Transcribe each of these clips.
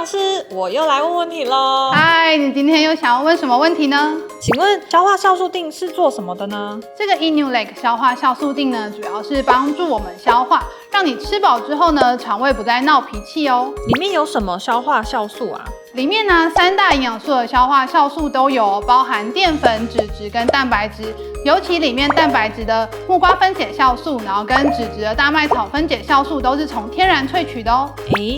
老师，我又来问问题喽。嗨，你今天又想要问什么问题呢？请问消化酵素锭是做什么的呢？这个 Inulake 消化酵素锭呢，主要是帮助我们消化，让你吃饱之后呢，肠胃不再闹脾气哦。里面有什么消化酵素啊？里面呢，3大营养素的消化酵素都有，包含淀粉、脂质跟蛋白质。尤其里面蛋白质的木瓜分解酵素，然后跟脂质的大麦草分解酵素都是从天然萃取的哦。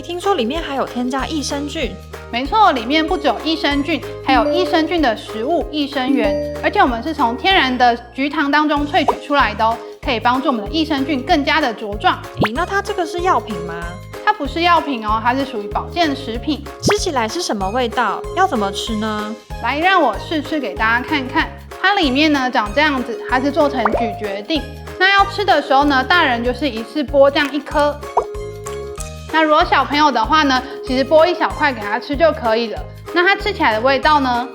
听说里面还有添加益生菌。没错，里面不只有益生菌，还有益生菌的食物益生元，而且我们是从天然的菊糖当中萃取出来的哦，可以帮助我们的益生菌更加的茁壮。那它这个是药品吗？它不是药品哦，它是属于保健食品。吃起来是什么味道？要怎么吃呢？来，让我试吃给大家看看。它里面呢长这样子，它是做成咀嚼锭。那要吃的时候呢，大人就是一次剥这样1颗。那如果小朋友的话呢，其实剥1小块给他吃就可以了。那它吃起来的味道呢，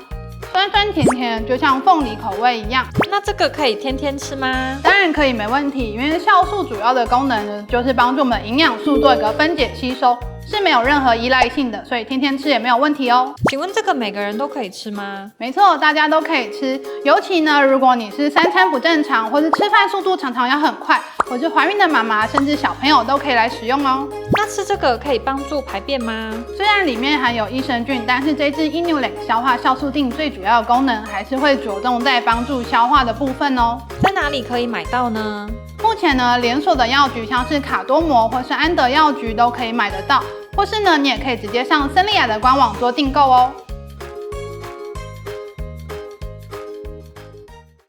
酸酸甜甜，就像凤梨口味一样。那这个可以天天吃吗？当然可以，没问题。因为酵素主要的功能呢，就是帮助我们的营养素做一个分解吸收，是没有任何依赖性的，所以天天吃也没有问题哦。请问这个每个人都可以吃吗？没错，大家都可以吃。尤其呢，如果你是3餐不正常，或是吃饭速度常常要很快，或是怀孕的妈妈，甚至小朋友都可以来使用哦。那吃这个可以帮助排便吗？虽然里面含有益生菌，但是这支 Inulake 消化酵素锭最主要的功能还是会着重在帮助消化的部分哦。在哪里可以买到呢？目前呢，连锁的药局像是卡多摩或是安德药局都可以买得到，或是呢，你也可以直接上森利亚的官网做订购哦。